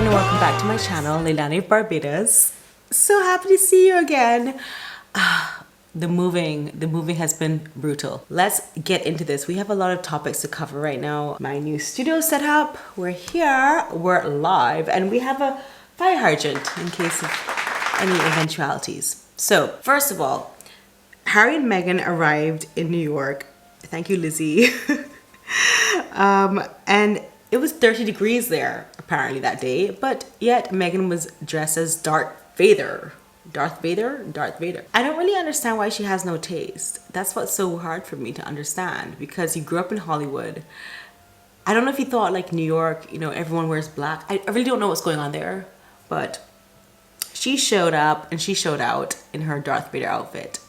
everyone and welcome back to my channel, Leilani of Barbados. So happy to see you again. The moving has been brutal. Let's get into this. We have a lot of topics to cover right now. My new studio setup, we're here, we're live, and we have a fire hydrant in case of any eventualities. So first of all, Harry and Meghan arrived in New York. Thank you, Lizzie. And it was 30 degrees there apparently that day, but yet Meghan was dressed as Darth Vader. Darth Vader? Darth Vader. I don't really understand why she has no taste. That's what's so hard for me to understand, because you grew up in Hollywood. I don't know if you thought like New York, you know, everyone wears black. I really don't know what's going on there, but she showed up and she showed out in her Darth Vader outfit.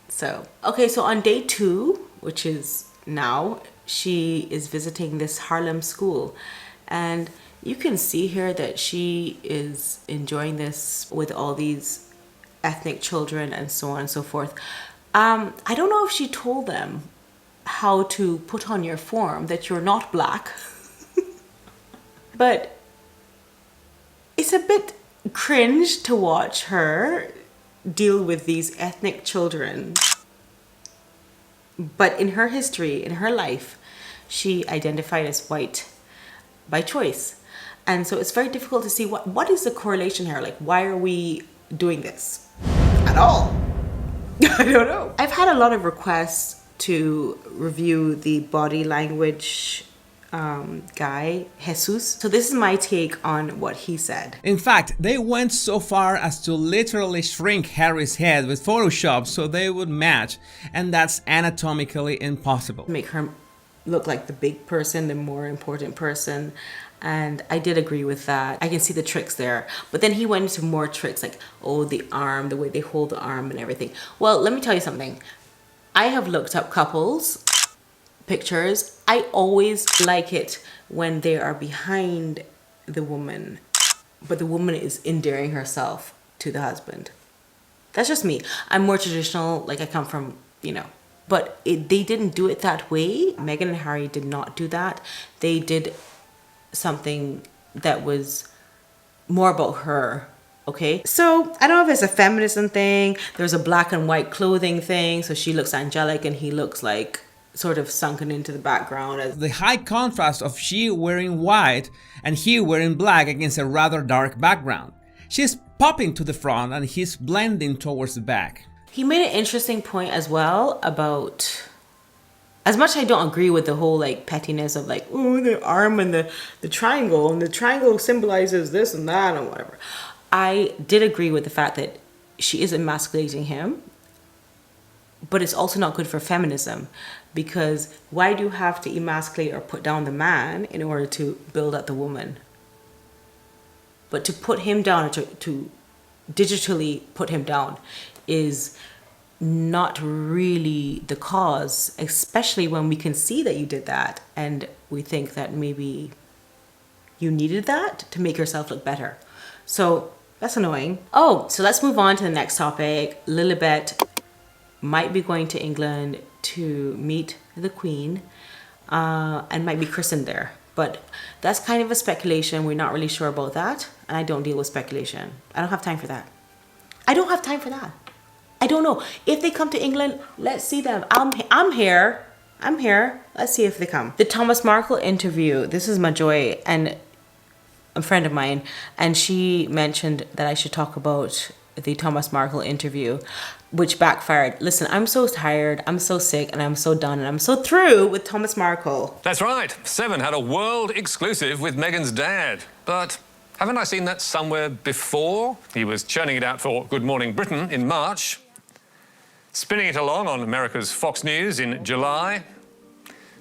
So, okay, so on day 2, which is now, she is visiting this Harlem school, and you can see here that she is enjoying this with all these ethnic children and so on and so forth. I don't know if she told them how to put on your form that you're not black, but it's a bit cringe to watch her deal with these ethnic children. But in her history, in her life, she identified as white by choice. And so it's very difficult to see what is the correlation here? Like, why are we doing this at all? I don't know. I've had a lot of requests to review the body language guy, Jesus. So this is my take on what he said. In fact, they went so far as to literally shrink Harry's head with Photoshop so they would match, and that's anatomically impossible. Make her look like the big person, the more important person. And I did agree with that. I can see the tricks there. But then he went into more tricks like, oh, the arm, the way they hold the arm and everything. Well, let me tell you something. I have looked up couples pictures. I always like it when they are behind the woman, but the woman is endearing herself to the husband. That's just me. I'm more traditional, like I come from, you know, but they didn't do it that way. Meghan and Harry did not do that. They did something that was more about her. Okay, so I don't know if it's a feminism thing. There's a black and white clothing thing, so she looks angelic and he looks like sort of sunken into the background. As the high contrast of she wearing white and he wearing black against a rather dark background. She's popping to the front and he's blending towards the back. He made an interesting point as well about, as much I don't agree with the whole like pettiness of like, oh, the arm and the triangle, and the triangle symbolizes this and that and whatever. I did agree with the fact that she is emasculating him, but it's also not good for feminism, because why do you have to emasculate or put down the man in order to build up the woman? But to put him down, or to digitally put him down, is not really the cause, especially when we can see that you did that and we think that maybe you needed that to make yourself look better. So that's annoying. Oh, so let's move on to the next topic. Lilibet might be going to England to meet the Queen and might be christened there. But that's kind of a speculation. We're not really sure about that. And I don't deal with speculation. I don't have time for that. I don't have time for that. I don't know. If they come to England, let's see them. I'm here. I'm here. Let's see if they come. The Thomas Markle interview. This is my joy. And a friend of mine. And she mentioned that I should talk about the Thomas Markle interview, which backfired. Listen, I'm so tired, I'm so sick, and I'm so done, and I'm so through with Thomas Markle. That's right. 7 had a world exclusive with Meghan's dad. But haven't I seen that somewhere before? He was churning it out for Good Morning Britain in March, spinning it along on America's Fox News in July.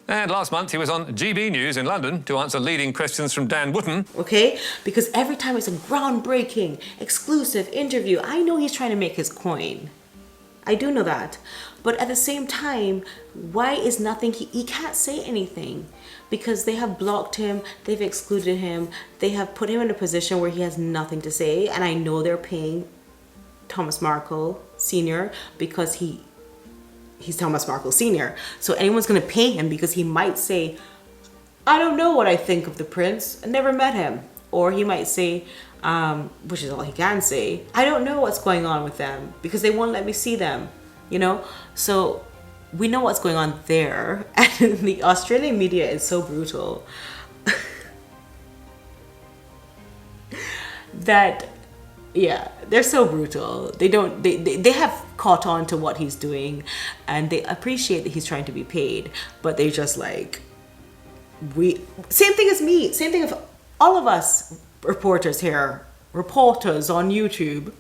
And last month he was on GB News in London to answer leading questions from Dan Wootton. Okay, because every time it's a groundbreaking, exclusive interview, I know he's trying to make his coin. I do know that. But at the same time, why is nothing, he can't say anything, because they have blocked him, they've excluded him, they have put him in a position where he has nothing to say, and I know they're paying Thomas Markle Sr. because he's Thomas Markle Sr. So anyone's gonna pay him because he might say, I don't know what I think of the prince, I never met him. or he might say, which is all he can say, I don't know what's going on with them because they won't let me see them, you know? So we know what's going on there. And the Australian media is so brutal that, yeah, they're so brutal. They have caught on to what he's doing, and they appreciate that he's trying to be paid, but they just like, same thing as me, same thing of all of us reporters here, reporters on YouTube.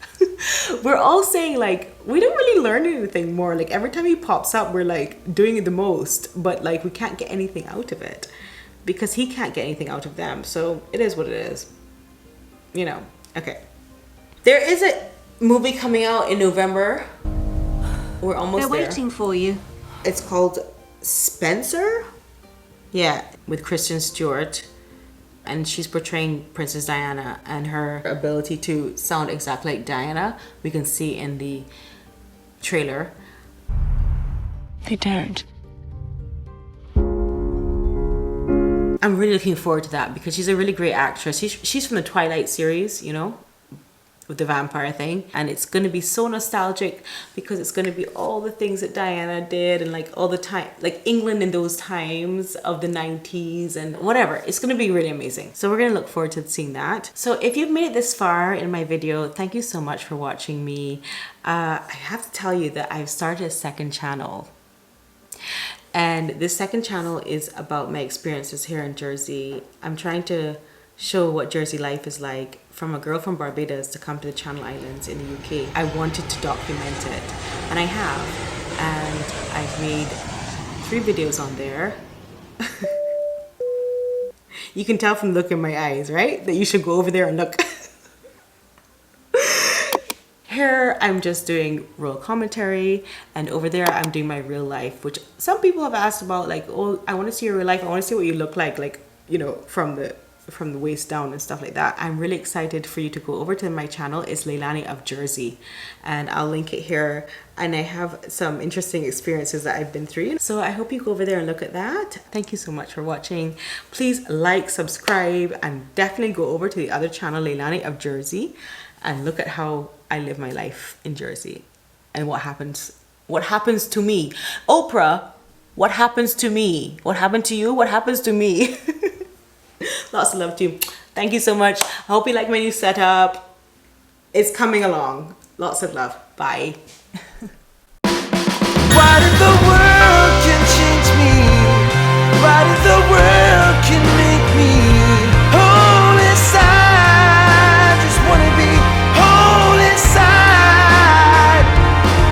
We're all saying like, we don't really learn anything more. Like every time he pops up, we're like doing it the most, but like we can't get anything out of it because he can't get anything out of them. So it is what it is, you know. Okay. There is a movie coming out in November. We're almost there. They're waiting for you. It's called Spencer. Yeah, with Kristen Stewart. And she's portraying Princess Diana, and her ability to sound exactly like Diana, we can see in the trailer. They don't. I'm really looking forward to that because she's a really great actress. She's from the Twilight series, you know, with the vampire thing, and it's going to be so nostalgic because it's going to be all the things that Diana did and like all the time, like England in those times of the 90s and whatever. It's going to be really amazing. So we're going to look forward to seeing that. So if you've made it this far in my video, thank you so much for watching me. I have to tell you that I've started a second channel. And this second channel is about my experiences here in Jersey. I'm trying to show what Jersey life is like from a girl from Barbados to come to the Channel Islands in the UK. I wanted to document it, and I have. And I've made 3 videos on there. You can tell from the look in my eyes, right? That you should go over there and look. Here, I'm just doing real commentary, and over there, I'm doing my real life, which some people have asked about, like, oh, I want to see your real life. I want to see what you look like, you know, from the waist down and stuff like that. I'm really excited for you to go over to my channel. It's Leilani of Jersey, and I'll link it here. And I have some interesting experiences that I've been through. So I hope you go over there and look at that. Thank you so much for watching. Please like, subscribe, and definitely go over to the other channel, Leilani of Jersey, and look at how I live my life in Jersey and what happens to me. Oprah, what happens to me? What happened to you? What happens to me? Lots of love to you. Thank you so much. I hope you like my new setup. It's coming along. Lots of love. Bye.